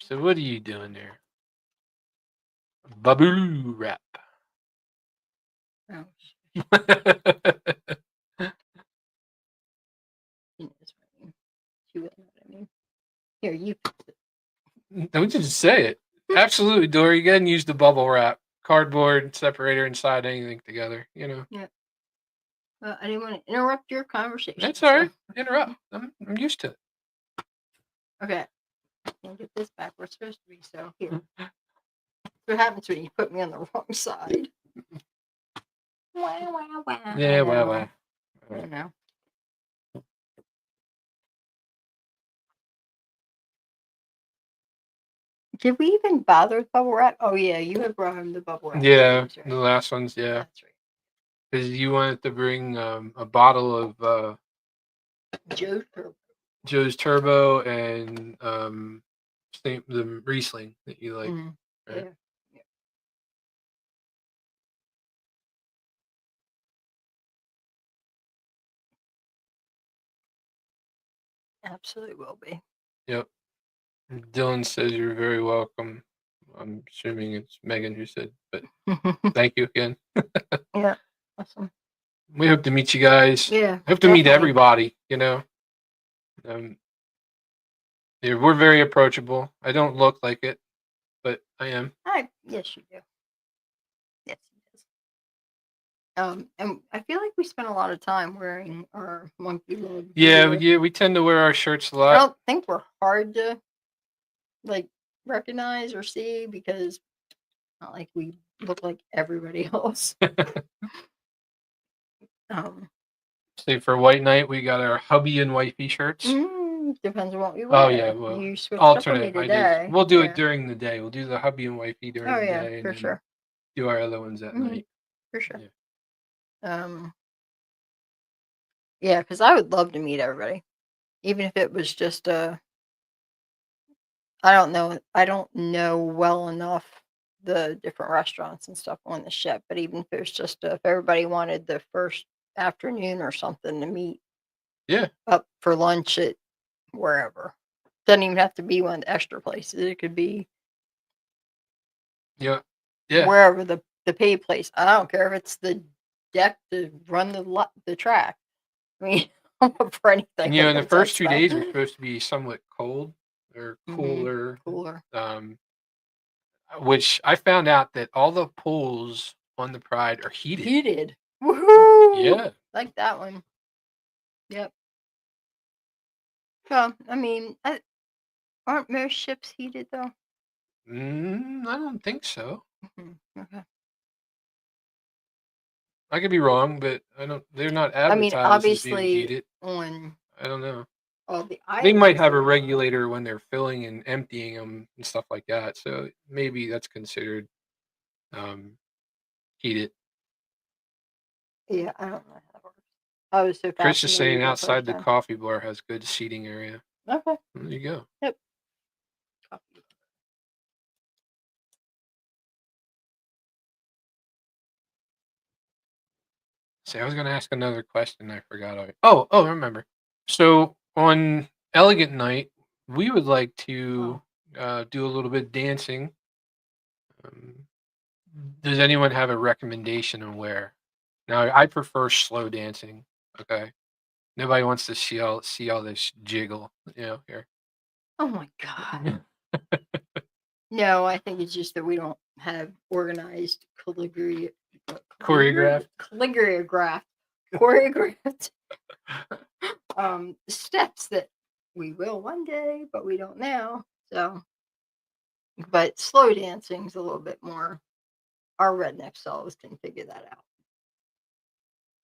So what are you doing there? Baboo rap. Oh, she knows what I mean. She will know what I mean. Here, you. Don't just say it. Absolutely, Dory. You gotta use the bubble wrap, cardboard separator inside anything together. Yeah. Well, I didn't want to interrupt your conversation. That's all right. Interrupt. I'm used to it. Okay. Can't get this back where it's supposed to be. So here. What happens when you put me on the wrong side? Wow, wow, wow. Yeah, well. I don't know. Did we even bother with bubble wrap? Oh yeah, you had brought him the bubble wrap. Yeah, Right? the last ones, yeah. That's right. Because you wanted to bring a bottle of Joe's Turbo and the Riesling that you like. Mm, Right? yeah. Absolutely will be. Yep. Dylan says you're very welcome. I'm assuming it's Megan who said, but thank you again. Yeah. Awesome. We hope to meet you guys. Yeah. Hope to meet definitely. everybody. Um, yeah, we're very approachable. I don't look like it, but I am. Yes, you do. Yes, he does. And I feel like we spent a lot of time wearing our monkey lug. Yeah, gear. we tend to wear our shirts a I lot. don't think we're hard to like recognize or see because not like we look like everybody else. Um, Say for White Night, we got our hubby and wifey shirts. depends on what we wear. Oh yeah, well, You switched up on me alternate. today. We'll do Yeah. it during the day. We'll do the hubby and wifey during Oh the yeah, day, and for then sure. do our other ones at night. For sure. Yeah. Yeah, because I would love to meet everybody, even if it was just I don't know. I don't know well enough the different restaurants and stuff on the ship, but even if it was just if everybody wanted the first afternoon or something to meet Yeah. up for lunch at wherever. Doesn't even have to be one of the extra places. It could be Yeah. wherever the pay place. I don't care if it's the deck to run the track. mean, I'm up for anything You know, that in the gets that first 2 stuff. days are supposed to be somewhat cold or cooler, Cooler. um, which I found out that all the pools on the Pride are heated. Heated. Woohoo! Yeah. Like that one. Yep. Well, I mean, aren't most ships heated though? I don't think so. Okay. I could be wrong, but I don't. They're not I mean, advertised as being obviously heated. on I don't know. all the They might islands have a they are. regulator when they're filling and emptying them and stuff like that. So maybe that's considered um, heated. Yeah, I don't know how that works. I was so Chris is saying fascinated the outside first the time. coffee bar has good seating area. Okay. There you go. Yep. See, I was going to ask another question. I forgot. I remember. So on Elegant Night, we would like to do a little bit of dancing. Um, does anyone have a recommendation on where? Now, I prefer slow dancing. Okay, nobody wants to see all this jiggle. Here. Oh my God. No, I think it's just that we don't have organized Choreographed. choreographed steps that we will one day, but we don't now. So, but slow dancing's a little bit more. Our redneck selves can figure that out.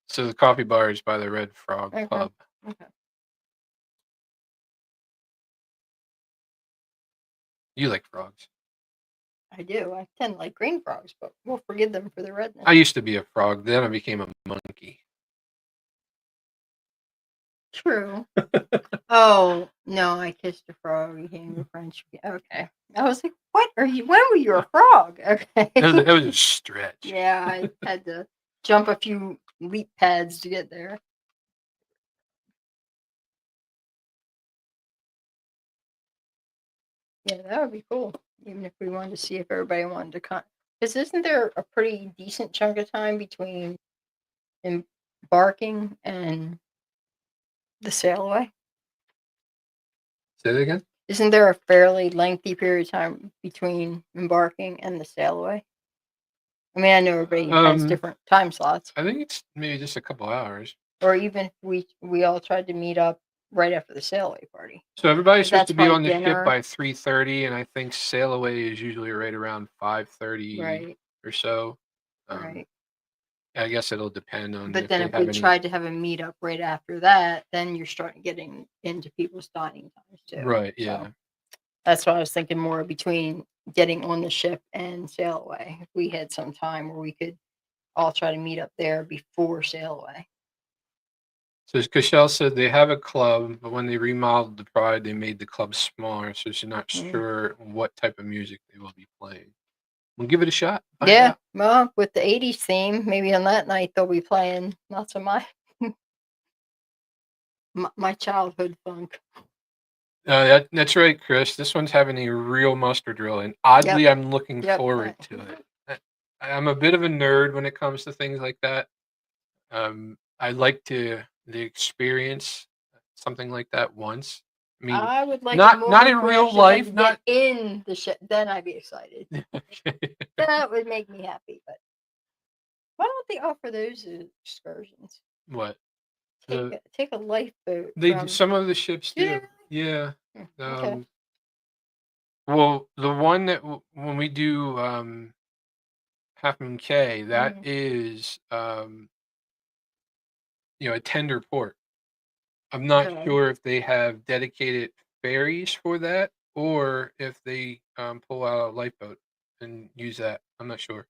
So the coffee bar is by the Red Frog Okay. Pub. Okay. You like frogs. I do. I tend to like green frogs, but we'll forgive them for the redneck. I used to be a frog. Then I became a monkey. True. Oh no, I kissed a frog. Became a French. Okay. I was like, "What are you? When were you a frog?" Okay. It was a stretch. Yeah, I had to jump a few leap pads to get there. Yeah, that would be cool. Even if we wanted to see if everybody wanted to come, because isn't there a pretty decent chunk of time between embarking and the sail away? Say that again. Isn't there a fairly lengthy period of time between embarking and the sail away? I mean, I know everybody has different time slots, I think it's maybe just a couple hours. or even if we all tried to meet up right after the sail away party. So everybody's If supposed that's to be by on the ship dinner, by 3:30, and I think sail away is usually right around 5:30 right? or so. Right. I guess it'll depend on But if then they if we have any. tried to have a meetup right after that, then you're starting getting into people's dining times too. Right. So Yeah. that's why I was thinking more between getting on the ship and sail away. If we had some time where we could all try to meet up there before sail away. So as Cashel said, they have a club, but when they remodeled the Pride, they made the club smaller, so she's not sure what type of music they will be playing. We'll give it a shot. Find Yeah, out. well, with the 80s theme, maybe on that night they'll be playing lots of my childhood funk. That's right, Chris. This one's having a real muster drill, and oddly, I'm looking forward to it. I'm a bit of a nerd when it comes to things like that. I like the experience something like that once. I mean, I would like it not more in for real if I life, could not. get in the ship. Then I'd be excited. Okay. That would make me happy. But why don't they offer those excursions? What? Take a lifeboat They from. some of the ships Do do. Yeah. Okay. Well, the one that when we do Half Moon Cay, that is a tender port. I'm not sure if they have dedicated ferries for that or if they pull out a lifeboat and use that. I'm not sure.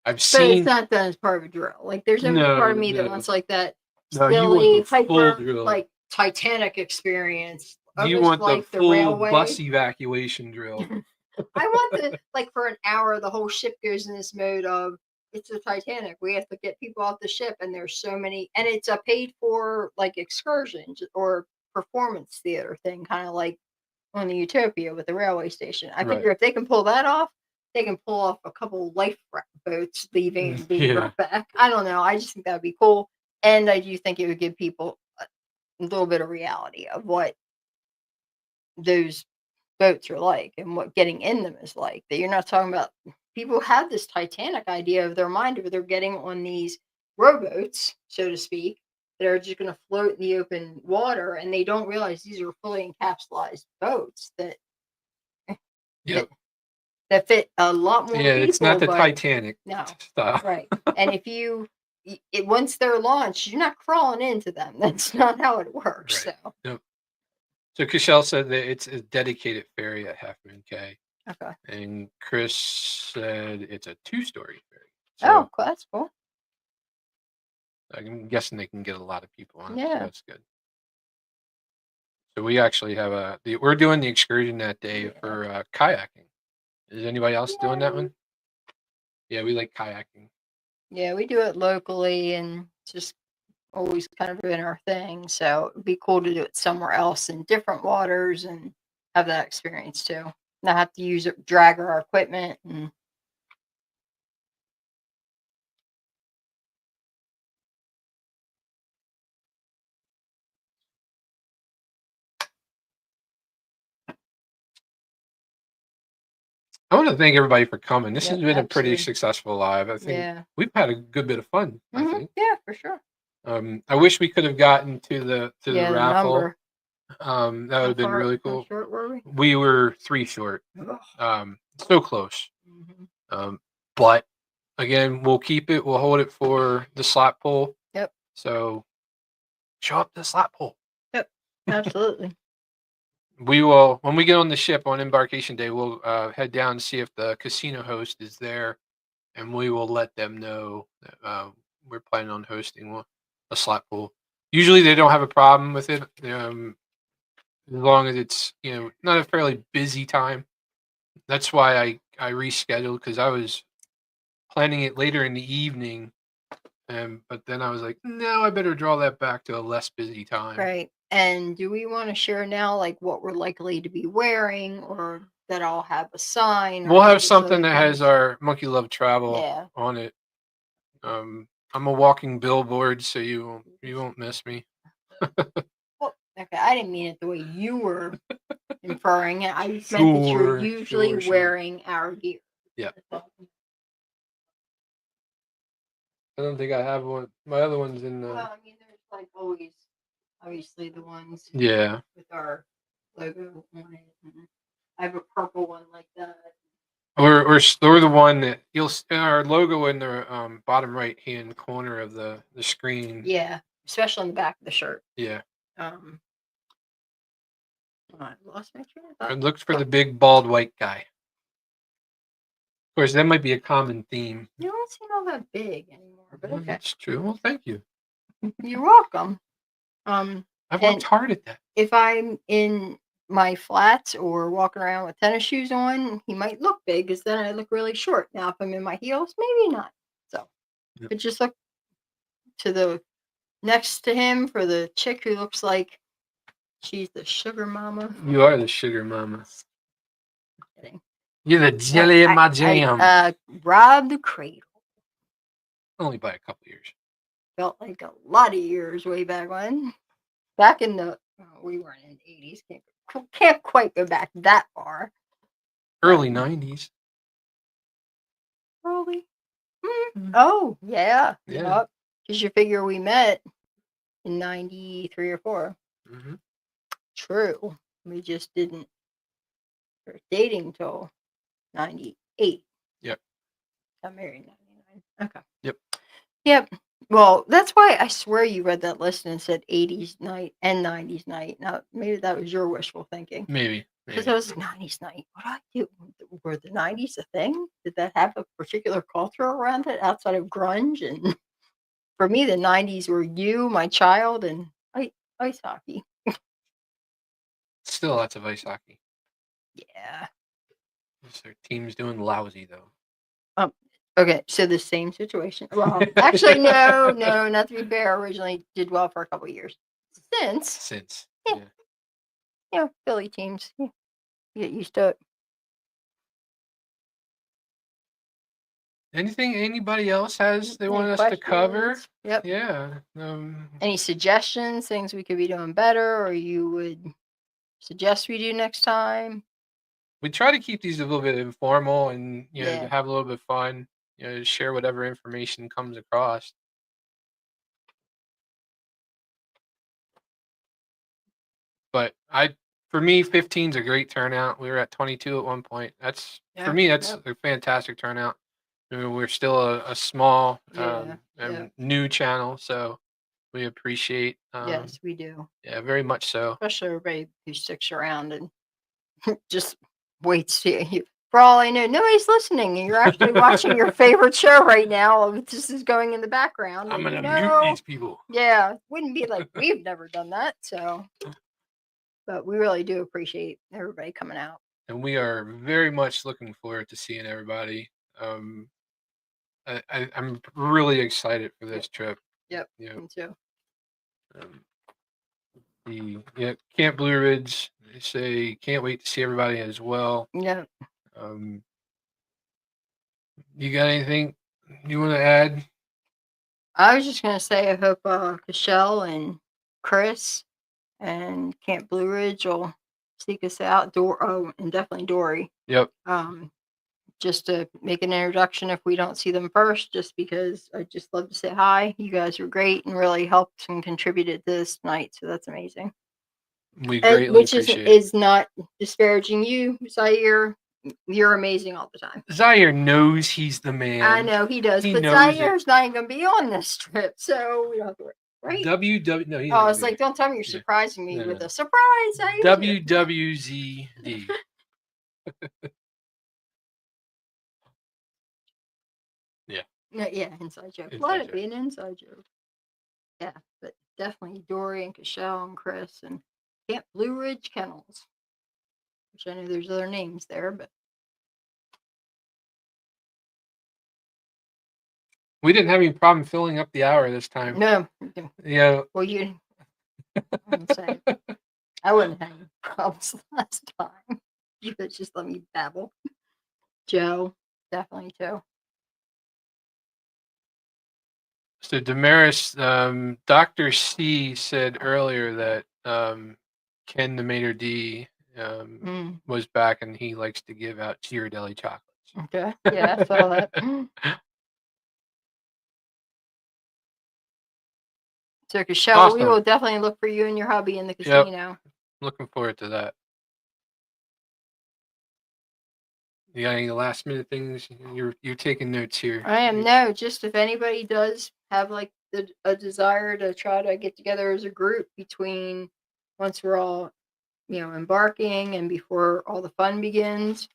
I've But it's seen. not done as part of a drill. Like there's every part of me that wants like that No, you want silly the full hyper drill. like Titanic experience. You Almost want the like the full railway. bus evacuation drill. I want the like for an hour the whole ship goes in this mode of it's the Titanic. We have to get people off the ship and there's so many and it's a paid for like excursion or performance theater thing, kind of like on the Utopia with the railway station. I figure if they can pull that off, they can pull off a couple life boats leaving and being brought back. I don't know. I just think that would be cool. And I do think it would give people little bit of reality of what those boats are like and what getting in them is like. That you're not talking about people have this Titanic idea of their mind where they're getting on these rowboats, so to speak, that are just going to float in the open water, and they don't realize these are fully encapsulated boats that Yep. that fit a lot more Yeah, people. it's not the but Titanic no, style. right. And if once they're launched, you're not crawling into them. That's not how it works. Right. So Yep. So Cashel said that it's a dedicated ferry at Half Moon Cay, okay. and Chris said it's a 2-story ferry. Oh, So cool, that's cool. I'm guessing they can get a lot of people on it. So Yeah. that's good. So we actually have we're doing the excursion that day for kayaking. Is anybody else doing that one? Yeah, we like kayaking. Yeah, we do it locally, and it's just always kind of been our thing. So it'd be cool to do it somewhere else in different waters and have that experience too. Not have to use it, drag our equipment, and I want to thank everybody for coming. This yep, has been a pretty absolutely. successful live. I think Yeah. we've had a good bit of fun. I think. Yeah, for sure. I wish we could have gotten to the Yeah, the raffle. number. That would How have been far, really how cool. short were we? We were 3 short. Ugh. So close. But again, we'll keep it. We'll hold it for the slot pull. Yep. So show up to the slot pull. Yep. Absolutely. We will, when we get on the ship on embarkation day, we'll head down to see if the casino host is there, and we will let them know that we're planning on hosting a slot pool. Usually, they don't have a problem with it, as long as it's not a fairly busy time. That's why I rescheduled, because I was planning it later in the evening, but then I was like, no, I better draw that back to a less busy time. Right. And do we want to share now, like what we're likely to be wearing, or that I'll have a sign? We'll or have these something other that has things? our Monkey Love Travel Yeah. on it. I'm a walking billboard, so you won't miss me. Well, okay, I didn't mean it the way you were inferring it. I meant that you're usually sure. wearing our gear. Yeah. I don't think I have one. My other one's in the. Well, I mean, there's like always, obviously, the ones Yeah. with our logo on it. And I have a purple one like that. Or the one that you'll our logo in the bottom right hand corner of the screen. Yeah, especially on the back of the shirt. Yeah. I lost my train of I thought. looked for the big bald white guy. Of course, that might be a common theme. You don't seem all that big anymore, but okay. That's true. Well, thank you. You're welcome. I've worked hard at that. If I'm in my flats or walking around with tennis shoes on, he might look big because then I look really short. Now, if I'm in my heels, maybe not. So, Yep. but just look to the next to him for the chick who looks like she's the sugar mama. You are the sugar mama. Kidding. You're the jelly in my jam. Rob the Cradle. Only by a couple years. Felt like a lot of years way back when. Back in the, we weren't in the 80s. Can't quite go back that far. Early 90s. Early. Oh, yeah. Yeah. Because you figure we met in 93 or 4. Mm-hmm. True. We just didn't start dating till 98. Yep. Got married in 99. Okay. Yep. Yep. Well, that's why I swear you read that list and said 80s night and 90s night. Now, maybe that was your wishful thinking. Maybe. Because I was 90s night. What do I do? Were the 90s a thing? Did that have a particular culture around it outside of grunge? And for me, the 90s were you, my child, and ice hockey. Still lots of ice hockey. Yeah. Their team's doing lousy, though. Okay, so the same situation. Well, actually, no, not to be fair. Originally did well for a couple of years. Since. Yeah. Philly teams. Yeah, you get used to it. Anything anybody else has they Any want us to cover? questions? Yep. Yeah. Any suggestions, things we could be doing better, or you would suggest we do next time? We try to keep these a little bit informal and to Yeah. have a little bit of fun. To share whatever information comes across. But for me, 15 is a great turnout. We were at 22 at one point. For Yeah. me, that's Yep. a fantastic turnout. We're still a small Yeah. and new channel, so we appreciate. Yes, we do. Yeah, very much so. Especially everybody who sticks around and just waits to you. For all I know, nobody's listening, and you're actually watching your favorite show right now. This is going in the background. I'm And, gonna mute these people. yeah, wouldn't be like we've never done that. So, but we really do appreciate everybody coming out. And we are very much looking forward to seeing everybody. I'm really excited for this trip. Yep. You know, Me too. Camp Blue Ridge. They say can't wait to see everybody as well. Yeah. You got anything you want to add? I was just gonna say I hope Cashel and Chris and Camp Blue Ridge will seek us out. And definitely Dory. Yep. Just to make an introduction if we don't see them first, just because I just love to say hi. You guys were great and really helped and contributed to this tonight, so that's amazing. We greatly appreciate it. Is not disparaging you, Zaire. You're amazing all the time. Zaire knows he's the man. I know he does, but Zaire's not even going to be on this trip, so we don't have to worry. Right? No, he's I was like, don't tell me you're surprising me with a surprise. WWZD. Yeah. Yeah, inside joke. Let it be an inside joke. Yeah, but definitely Dory and Cashel and Chris and Camp Blue Ridge Kennels. Which I know there's other names there, but we didn't have any problem filling up the hour this time. No. Yeah. Well, I wouldn't have any problems last time. You could just let me babble. Joe, definitely too. So Damaris, Dr. C said earlier that Ken the Mater D was back and he likes to give out Ghirardelli chocolates. Okay, yeah, I saw that. So, Cashel, awesome. We will definitely look for you and your hubby in the casino. Yep. Looking forward to that. You got any last minute things? You're taking notes here. I am. No, just if anybody does have like a desire to try to get together as a group between once we're all, embarking and before all the fun begins,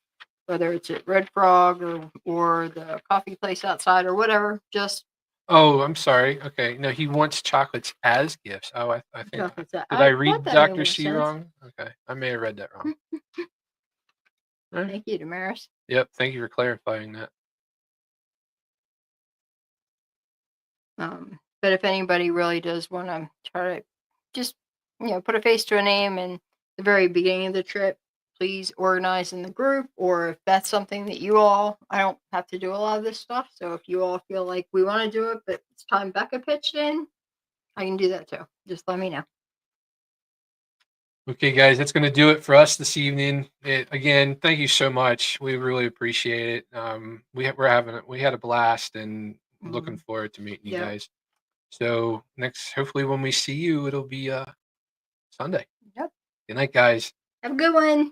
whether it's at Red Frog or the coffee place outside or whatever, just. Oh, I'm sorry. Okay, no, he wants chocolates as gifts. Oh, I think. Did I read Dr. C wrong? Okay, I may have read that wrong. Right. Thank you, Damaris. Yep, thank you for clarifying that. But if anybody really does want to try to just, put a face to a name in the very beginning of the trip, please organize in the group, or if that's something that I don't have to do a lot of this stuff. So if you all feel like we want to do it, but it's time Becca pitched in, I can do that too. Just let me know. Okay, guys, that's going to do it for us this evening. Again, thank you so much. We really appreciate it. We had a blast and looking forward to meeting you guys. So hopefully when we see you, it'll be Sunday. Yep. Good night, guys. Have a good one.